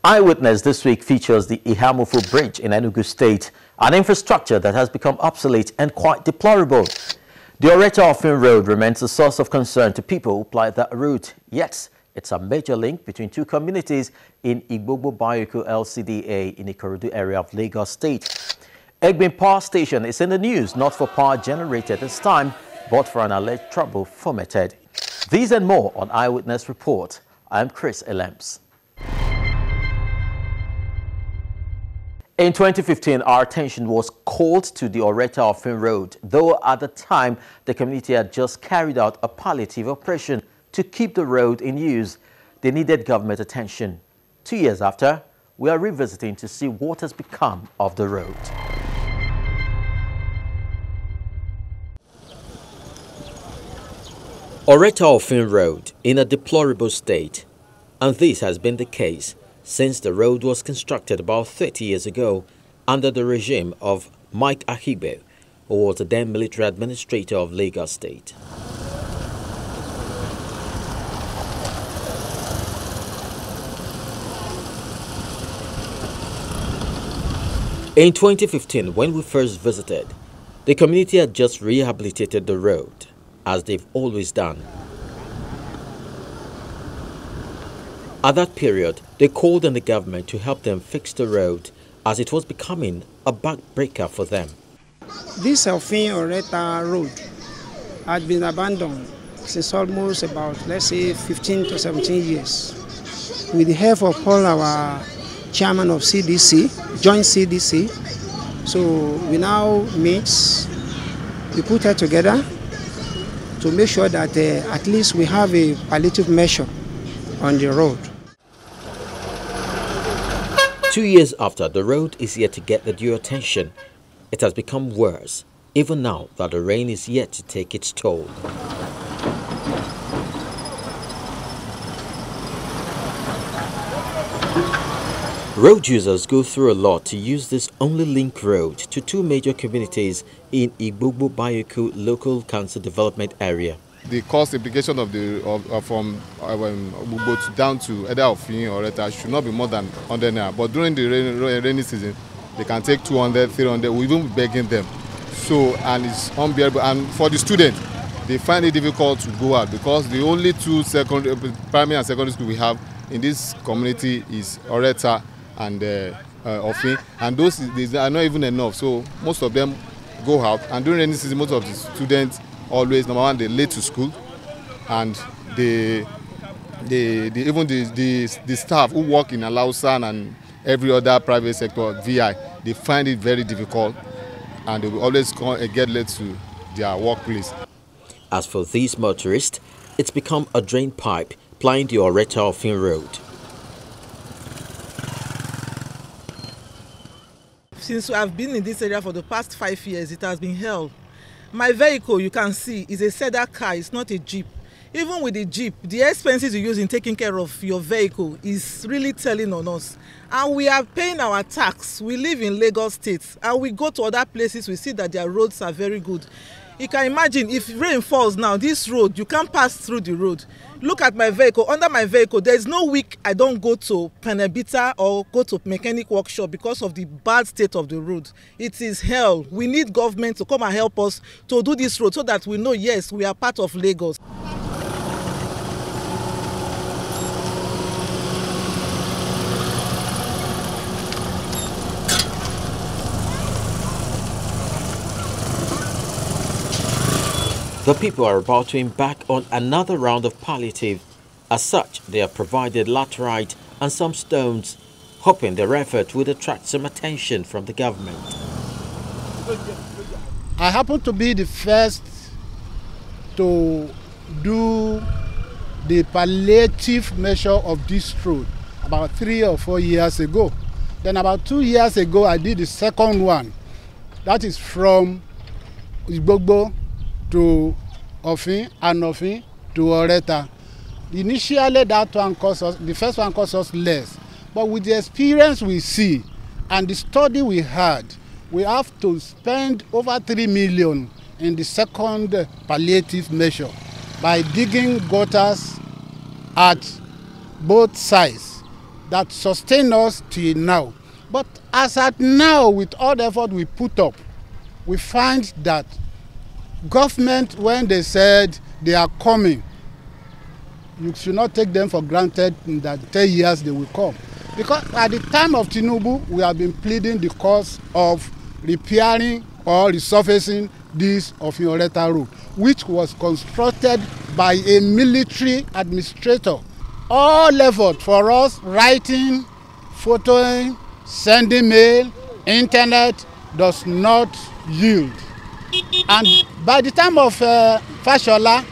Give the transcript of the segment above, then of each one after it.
Eyewitness this week features the Ihamufu Bridge in Enugu State, an infrastructure that has become obsolete and quite deplorable. The Offin-Oreta Road remains a source of concern to people who ply that route, yet it's a major link between two communities in Pt.1 LCDA in the Ikorodu area of Lagos State. Egbin Power Station is in the news not for power generated this time, but for an alleged trouble fomented. These and more on Eyewitness Report. I'm Chris Elems. In 2015, our attention was called to the Offin-Oreta Road, though at the time the community had just carried out a palliative operation to keep the road in use. They needed government attention. 2 years after, we are revisiting to see what has become of the road. Offin Road in a deplorable state, and this has been the case since the road was constructed about 30 years ago under the regime of Mike Ahibe, who was the then military administrator of Lagos State. In 2015, when we first visited, the community had just rehabilitated the road, as they've always done. At that period, they called on the government to help them fix the road as it was becoming a backbreaker for them. This Offin-Oreta road had been abandoned since almost about, let's say, 15 to 17 years. With the help of all our chairman of CDC, joint CDC, so we now meet, we put her together to make sure that at least we have a palliative measure on the road. 2 years after, the road is yet to get the due attention. It has become worse, even now that the rain is yet to take its toll. Road users go through a lot to use this only link road to two major communities in Pt.1 local council development area. The cost implication of from Ubuntu down to either Offin-Oreta should not be more than 100 naira. But during the rainy season, they can take 200, 300. We even be begging them. So, and it's unbearable. And for the students, they find it difficult to go out because the only two primary and secondary schools we have in this community is Oreta and Offin. And those are not even enough. So most of them go out. And during rainy season, most of the students always, number one, they're late to school, and even the staff who work in Alausan and every other private sector, VI, they find it very difficult, and they will always get late to their workplace. As for these motorists, it's become a drain pipe plying the Offin Road. Since I've been in this area for the past 5 years, it has been hell. My vehicle, you can see, is a sedan car, it's not a Jeep. Even with the Jeep, the expenses you use in taking care of your vehicle is really telling on us. And we are paying our tax. We live in Lagos State, and we go to other places, we see that their roads are very good. You can imagine if rain falls now, this road, you can't pass through the road. Look at my vehicle. Under my vehicle, there is no week I don't go to Penebita or go to mechanic workshop because of the bad state of the road. It is hell. We need government to come and help us to do this road so that we know, yes, we are part of Lagos. The people are about to embark on another round of palliative. As such, they have provided laterite and some stones, hoping their effort would attract some attention from the government. I happen to be the first to do the palliative measure of this road about 3 or 4 years ago. Then about 2 years ago, I did the second one. That is from Igbogbo to Offin and Offin to Oreta. Initially, that one cost us, the first one cost us less. But with the experience we see and the study we had, we have to spend over 3 million in the second palliative measure by digging gutters at both sides. that sustain us till now. But as at now, with all the effort we put up, we find that government, when they said they are coming, you should not take them for granted in that 10 years they will come. Because at the time of Tinubu, we have been pleading the cause of repairing or resurfacing this Offin-Oreta road, which was constructed by a military administrator. All effort for us, writing, photoing, sending mail, internet, does not yield. And by the time of Fashola,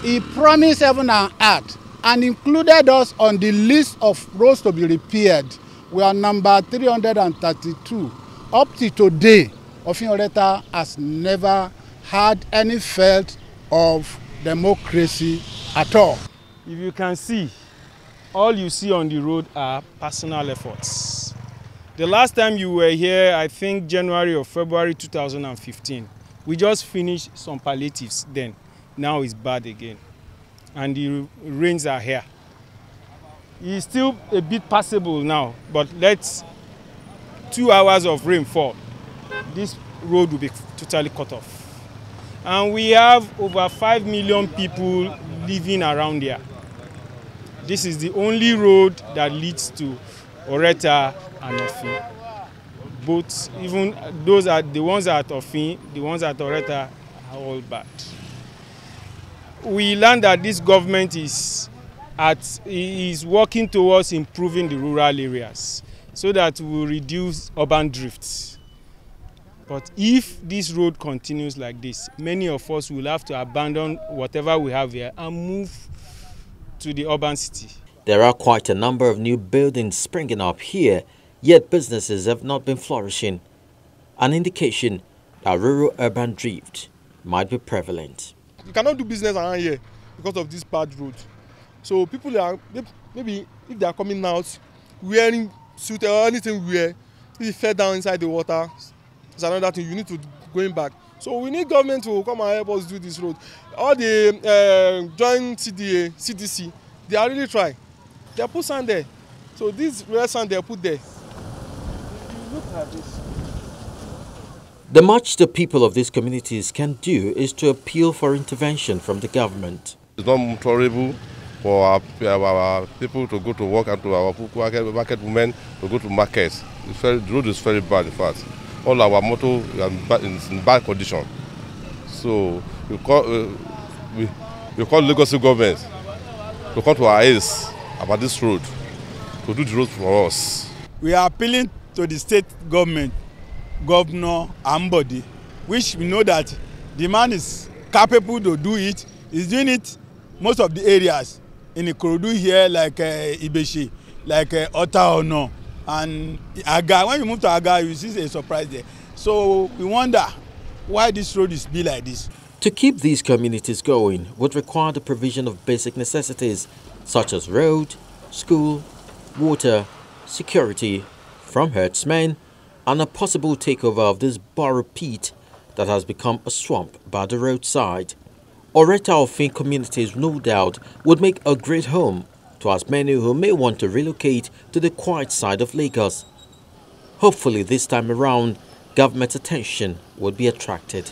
he promised heaven and earth and included us on the list of roads to be repaired. We are number 332. Up to today, Offin-Oreta has never had any felt of democracy at all. If you can see, all you see on the road are personal efforts. The last time you were here, I think January or February 2015, we just finished some palliatives then. Now it's bad again. And the rains are here. It's still a bit passable now, but let's 2 hours of rainfall, this road will be totally cut off. And we have over 5 million people living around here. This is the only road that leads to Oreta and Offin. Both, even those are the ones at Offin, the ones at Oreta are all bad. We learned that this government is working towards improving the rural areas so that we will reduce urban drifts. But if this road continues like this, many of us will have to abandon whatever we have here and move to the urban city. There are quite a number of new buildings springing up here, yet businesses have not been flourishing, an indication that rural-urban drift might be prevalent. You cannot do business around here because of this bad road. So people are, maybe if they are coming out wearing suit or anything wear, if you fell down inside the water, it's another thing, you need to going back. So we need government to come and help us do this road. All the joint CDA, CDC, they are really trying. They put sand there. So this red sand they put there. Look at this. The much the people of these communities can do is to appeal for intervention from the government. It's not tolerable for our people to go to work and to our market women to go to markets. The road is very bad, in fact. All our motor is in bad condition. So we call Lagos government to come to our aid about this road, to do the road for us. We are appealing to the state government, Governor Ambody, which we know that the man is capable to do it. He's doing it most of the areas in Ikorodu here, like Ibeshi, like Ota-Ono, and Aga. When you move to Aga, you see a surprise there. So we wonder why this road is be like this. To keep these communities going would require the provision of basic necessities such as road, school, water, security from herdsmen, and a possible takeover of this borrow pit that has become a swamp by the roadside. Oreta Offin communities no doubt would make a great home to as many who may want to relocate to the quiet side of Lagos. Hopefully this time around, government attention would be attracted.